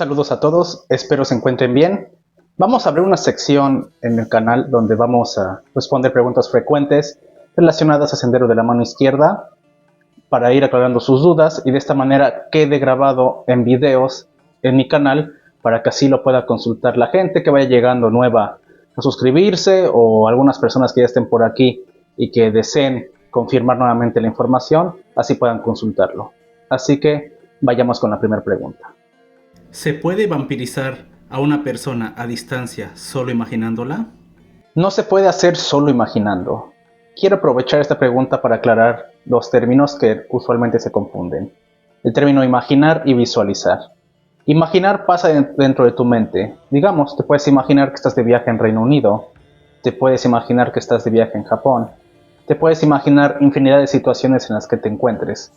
Saludos a todos, espero se encuentren bien. Vamos a abrir una sección en el canal donde vamos a responder preguntas frecuentes relacionadas a Sendero de la Mano Izquierda para ir aclarando sus dudas y de esta manera quede grabado en videos en mi canal para que así lo pueda consultar la gente que vaya llegando nueva a suscribirse o algunas personas que ya estén por aquí y que deseen confirmar nuevamente la información, así puedan consultarlo. Así que vayamos con la primera pregunta. ¿Se puede vampirizar a una persona a distancia solo imaginándola? No se puede hacer solo imaginando. Quiero aprovechar esta pregunta para aclarar dos términos que usualmente se confunden. El término imaginar y visualizar. Imaginar pasa dentro de tu mente. Digamos, te puedes imaginar que estás de viaje en Reino Unido, te puedes imaginar que estás de viaje en Japón, te puedes imaginar infinidad de situaciones en las que te encuentres.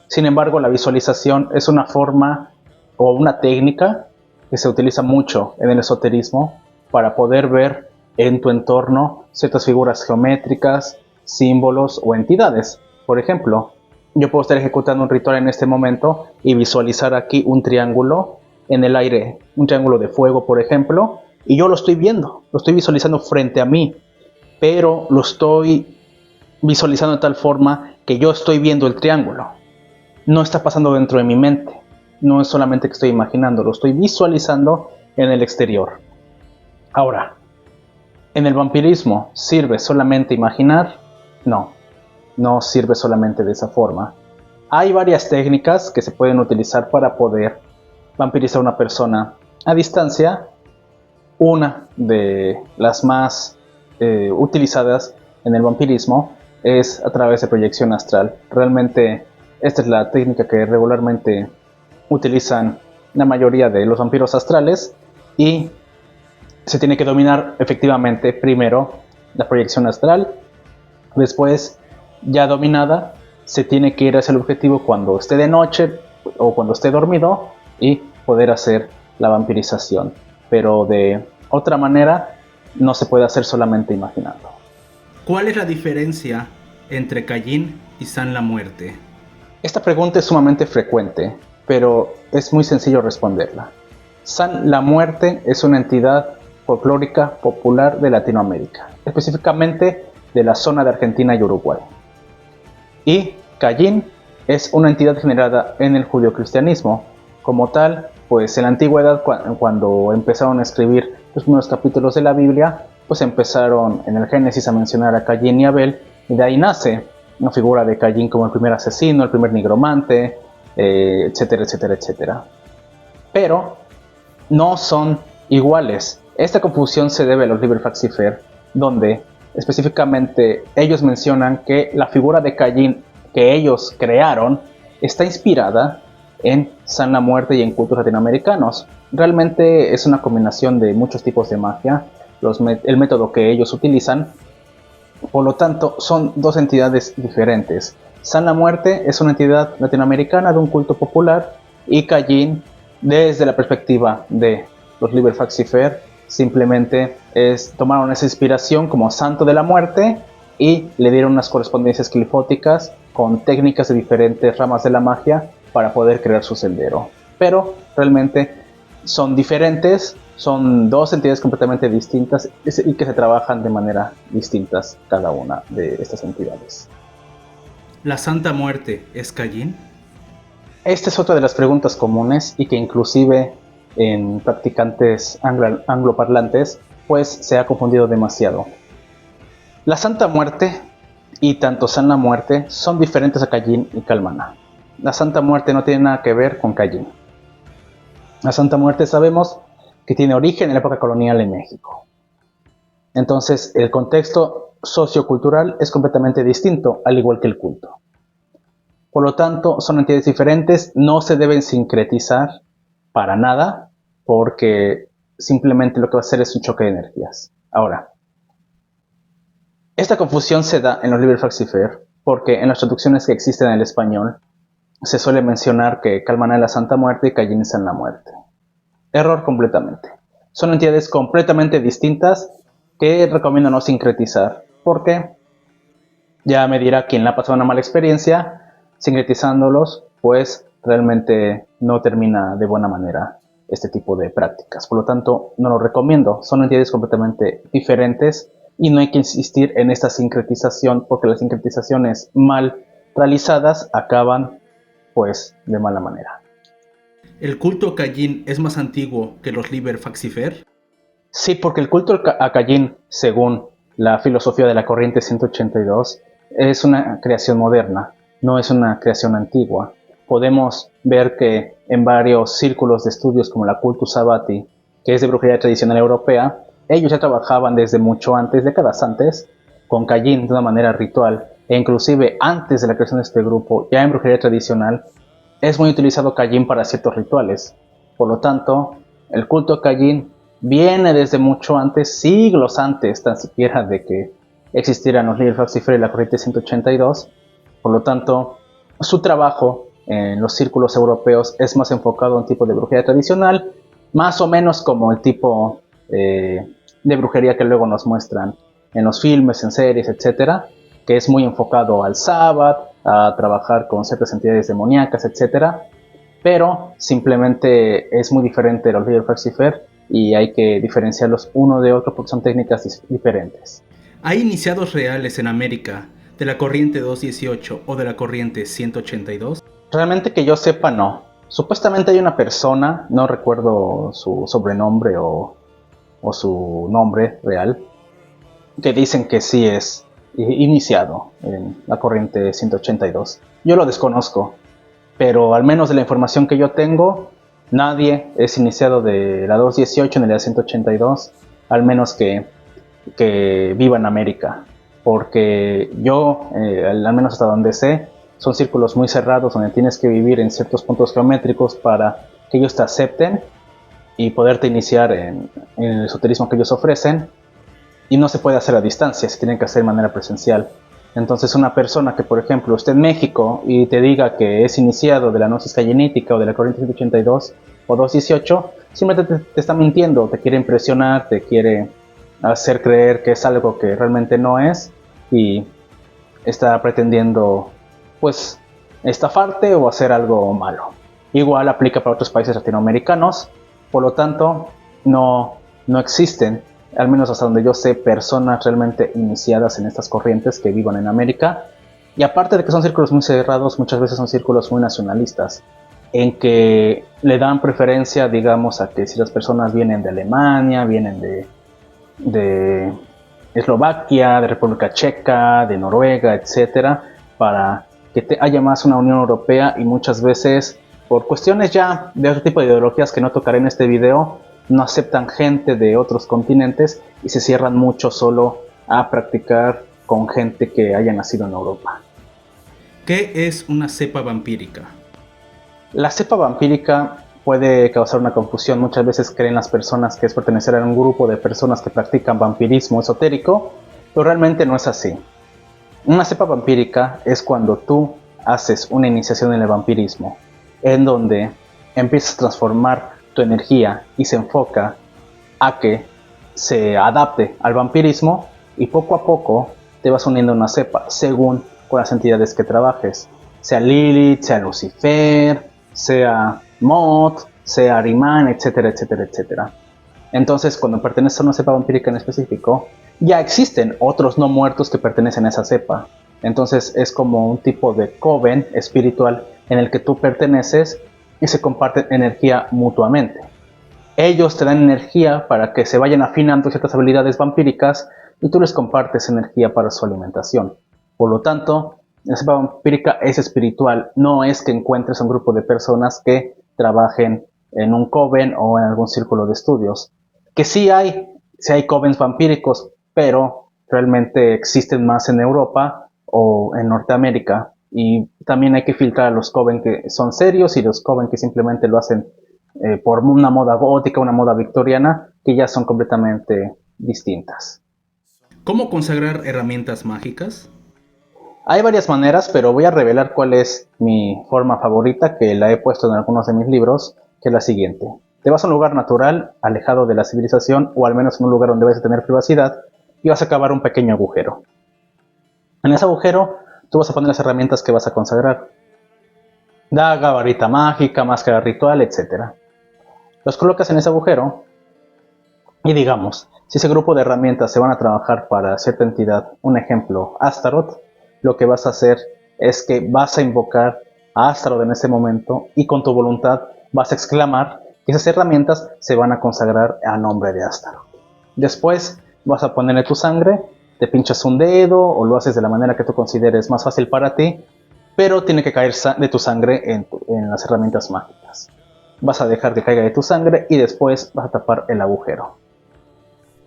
Sin embargo, la visualización es una forma o una técnica que se utiliza mucho en el esoterismo para poder ver en tu entorno ciertas figuras geométricas, símbolos o entidades. Por ejemplo, yo puedo estar ejecutando un ritual en este momento y visualizar aquí un triángulo en el aire, un triángulo de fuego, por ejemplo, y yo lo estoy viendo, lo estoy visualizando frente a mí, pero lo estoy visualizando de tal forma que yo estoy viendo el triángulo. No está pasando dentro de mi mente. No es solamente que estoy imaginando, lo estoy visualizando en el exterior. Ahora, ¿en el vampirismo sirve solamente imaginar? No, no sirve solamente de esa forma. Hay varias técnicas que se pueden utilizar para poder vampirizar a una persona a distancia. Una de las más utilizadas en el vampirismo es a través de proyección astral. Realmente esta es la técnica que regularmente utilizan la mayoría de los vampiros astrales y se tiene que dominar efectivamente primero la proyección astral, después ya dominada se tiene que ir hacia el objetivo cuando esté de noche o cuando esté dormido y poder hacer la vampirización, pero de otra manera no se puede hacer solamente imaginando. ¿Cuál es la diferencia entre Caín y San la Muerte? Esta pregunta es sumamente frecuente, pero es muy sencillo responderla. San la Muerte es una entidad folclórica popular de Latinoamérica, específicamente de la zona de Argentina y Uruguay. Y Caín es una entidad generada en el judeocristianismo. Como tal, pues en la antigüedad, cuando empezaron a escribir los primeros capítulos de la Biblia, pues empezaron en el Génesis a mencionar a Caín y Abel, y de ahí nace una figura de Caín como el primer asesino, el primer nigromante, etcétera, etcétera, etcétera. Pero no son iguales. Esta confusión se debe a los Liber Faxifer, donde específicamente ellos mencionan que la figura de Caín que ellos crearon está inspirada en San la Muerte y en cultos latinoamericanos. Realmente es una combinación de muchos tipos de magia, el método que ellos utilizan. Por lo tanto, son dos entidades diferentes. San la Muerte es una entidad latinoamericana de un culto popular y Caín, desde la perspectiva de los Liber Faxifer, simplemente tomaron esa inspiración como santo de la muerte y le dieron unas correspondencias clifóticas con técnicas de diferentes ramas de la magia para poder crear su sendero. Pero realmente son diferentes, son dos entidades completamente distintas y que se trabajan de manera distintas cada una de estas entidades. ¿La Santa Muerte es Caín? Esta es otra de las preguntas comunes y que inclusive en practicantes angloparlantes pues se ha confundido demasiado. La Santa Muerte y tanto San la Muerte son diferentes a Caín y Calmana. La Santa Muerte no tiene nada que ver con Caín. La Santa Muerte sabemos que tiene origen en la época colonial en México. Entonces el contexto sociocultural es completamente distinto, al igual que el culto. Por lo tanto, son entidades diferentes, no se deben sincretizar para nada, porque simplemente lo que va a hacer es un choque de energías. Ahora, esta confusión se da en los Liber Faxifer porque en las traducciones que existen en el español se suele mencionar que Calmana es la Santa Muerte y Caín es la Muerte. Error completamente. Son entidades completamente distintas que recomiendo no sincretizar, porque ya me dirá quien le ha pasado una mala experiencia, sincretizándolos, pues realmente no termina de buena manera. este tipo de prácticas. Por lo tanto, no lo recomiendo. Son entidades completamente diferentes y no hay que insistir en esta sincretización, porque las sincretizaciones mal realizadas acaban pues de mala manera. ¿El culto a Cayin es más antiguo que los Liber Faxifer? Sí, porque el culto a Cayin, según la filosofía de la corriente 182, es una creación moderna, no es una creación antigua. Podemos ver que en varios círculos de estudios como la Cultus Sabbati, que es de brujería tradicional europea, ellos ya trabajaban desde mucho antes, décadas antes, con Cayin de una manera ritual, e inclusive antes de la creación de este grupo, ya en brujería tradicional, es muy utilizado Cayin para ciertos rituales. Por lo tanto, el culto a Cayin viene desde mucho antes, siglos antes, tan siquiera de que existieran los Liber Faxifer y la corriente 182. Por lo tanto, su trabajo en los círculos europeos es más enfocado a un tipo de brujería tradicional, más o menos como el tipo de brujería que luego nos muestran en los filmes, en series, etcétera, que es muy enfocado al sábado, a trabajar con ciertas entidades demoníacas, etcétera, pero simplemente es muy diferente de los Liber Faxifer y hay que diferenciarlos uno de otro porque son técnicas diferentes. ¿Hay iniciados reales en América de la corriente 218 o de la corriente 182? Realmente que yo sepa, no. Supuestamente hay una persona, no recuerdo su sobrenombre o su nombre real, que dicen que sí es iniciado en la corriente 182. Yo lo desconozco, pero al menos de la información que yo tengo, nadie es iniciado de la 218 ni de la 182, al menos que viva en América, porque yo, al menos hasta donde sé, son círculos muy cerrados donde tienes que vivir en ciertos puntos geométricos para que ellos te acepten y poderte iniciar en el esoterismo que ellos ofrecen, y no se puede hacer a distancia, se tiene que hacer de manera presencial. Entonces una persona que, por ejemplo, esté en México y te diga que es iniciado de la gnosis cayenítica o de la corriente 182 o 218, simplemente te está mintiendo, te quiere impresionar, te quiere hacer creer que es algo que realmente no es y está pretendiendo pues estafarte o hacer algo malo. Igual aplica para otros países latinoamericanos, por lo tanto no existen, al menos hasta donde yo sé, personas realmente iniciadas en estas corrientes que vivan en América. Y aparte de que son círculos muy cerrados, muchas veces son círculos muy nacionalistas, en que le dan preferencia, digamos, a que si las personas vienen de Alemania, vienen de Eslovaquia, de República Checa, de Noruega, etcétera, para que haya más una Unión Europea, y muchas veces, por cuestiones ya de otro tipo de ideologías que no tocaré en este video, no aceptan gente de otros continentes y se cierran mucho solo a practicar con gente que haya nacido en Europa. ¿Qué es una cepa vampírica? La cepa vampírica puede causar una confusión. Muchas veces creen las personas que es pertenecer a un grupo de personas que practican vampirismo esotérico, pero realmente no es así. Una cepa vampírica es cuando tú haces una iniciación en el vampirismo, en donde empiezas a transformar tu energía y se enfoca a que se adapte al vampirismo, y poco a poco te vas uniendo a una cepa según con las entidades que trabajes, sea Lilith, sea Lucifer, sea Moth, sea Ariman, etcétera, etcétera, etcétera. Entonces, cuando perteneces a una cepa vampírica en específico, ya existen otros no muertos que pertenecen a esa cepa. Entonces es como un tipo de coven espiritual en el que tú perteneces y se comparten energía mutuamente. Ellos te dan energía para que se vayan afinando ciertas habilidades vampíricas y tú les compartes energía para su alimentación. Por lo tanto, la cepa vampírica es espiritual, no es que encuentres un grupo de personas que trabajen en un coven o en algún círculo de estudios. Que sí hay covens vampíricos, pero realmente existen más en Europa o en Norteamérica. Y también hay que filtrar a los coven que son serios y los coven que simplemente lo hacen por una moda gótica, una moda victoriana, que ya son completamente distintas. ¿Cómo consagrar herramientas mágicas? Hay varias maneras, pero voy a revelar cuál es mi forma favorita, que la he puesto en algunos de mis libros, que es la siguiente. Te vas a un lugar natural, alejado de la civilización, o al menos en un lugar donde vas a tener privacidad, y vas a cavar un pequeño agujero. En ese agujero, tú vas a poner las herramientas que vas a consagrar: daga, varita mágica, máscara ritual, etc. Los colocas en ese agujero y digamos, si ese grupo de herramientas se van a trabajar para cierta entidad, un ejemplo, Astaroth, lo que vas a hacer es que vas a invocar a Astaroth en ese momento y con tu voluntad vas a exclamar que esas herramientas se van a consagrar a nombre de Astaroth. Después vas a ponerle tu sangre, te pinchas un dedo o lo haces de la manera que tú consideres más fácil para ti, pero tiene que caer de tu sangre en las herramientas mágicas. Vas a dejar que caiga de tu sangre y después vas a tapar el agujero.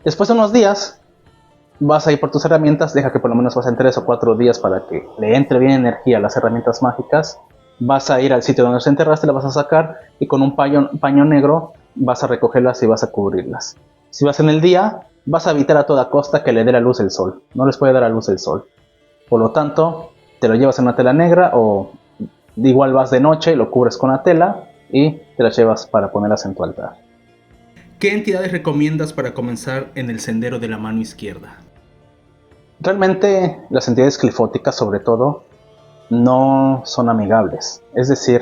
Después de unos días, vas a ir por tus herramientas, deja que por lo menos pasen 3 o 4 días para que le entre bien energía a las herramientas mágicas. Vas a ir al sitio donde las enterraste, las vas a sacar y con un paño negro vas a recogerlas y vas a cubrirlas. Si vas en el día, vas a evitar a toda costa que le dé la luz el sol. No les puede dar la luz el sol. Por lo tanto, te lo llevas en una tela negra o igual vas de noche, lo cubres con la tela y te las llevas para ponerlas en tu altar. ¿Qué entidades recomiendas para comenzar en el sendero de la mano izquierda? Realmente las entidades clifóticas, sobre todo, no son amigables. Es decir,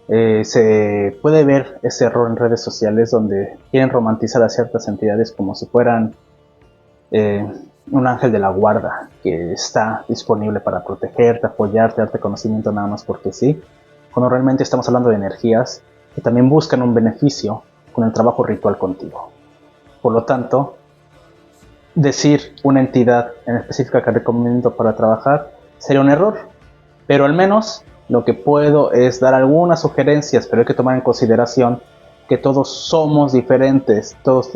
se puede ver ese error en redes sociales donde quieren romantizar a ciertas entidades como si fueran un ángel de la guarda que está disponible para protegerte, apoyarte, darte conocimiento nada más porque sí, cuando realmente estamos hablando de energías que también buscan un beneficio con el trabajo ritual contigo. Por lo tanto, decir una entidad en específica que recomiendo para trabajar sería un error, pero al menos lo que puedo es dar algunas sugerencias, pero hay que tomar en consideración que todos somos diferentes, todos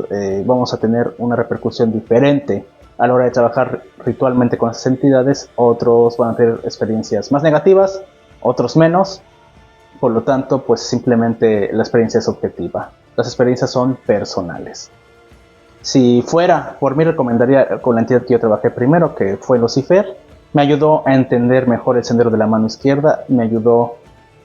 vamos a tener una repercusión diferente a la hora de trabajar ritualmente con esas entidades. Otros van a tener experiencias más negativas, otros menos. Por lo tanto, pues simplemente la experiencia es objetiva. Las experiencias son personales. Si fuera por mí, recomendaría con la entidad que yo trabajé primero, que fue Lucifer. Me ayudó a entender mejor el sendero de la mano izquierda, me ayudó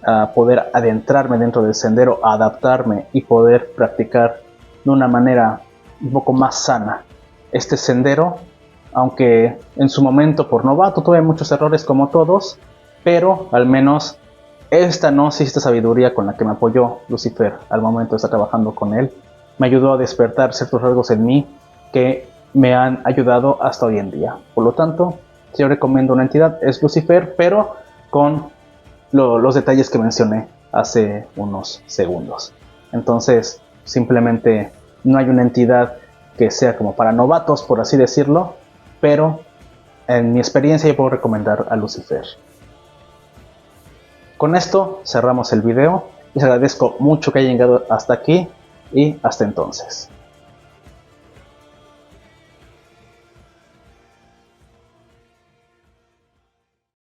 a poder adentrarme dentro del sendero, a adaptarme y poder practicar de una manera un poco más sana este sendero, aunque en su momento por novato tuve muchos errores como todos, pero al menos esta gnosis, esta sabiduría con la que me apoyó Lucifer al momento de estar trabajando con él, me ayudó a despertar ciertos rasgos en mí que me han ayudado hasta hoy en día. Por lo tanto, si yo recomiendo una entidad es Lucifer, pero con los detalles que mencioné hace unos segundos. Entonces, simplemente no hay una entidad que sea como para novatos, por así decirlo, pero en mi experiencia yo puedo recomendar a Lucifer. Con esto cerramos el video. Les agradezco mucho que hayan llegado hasta aquí y hasta entonces.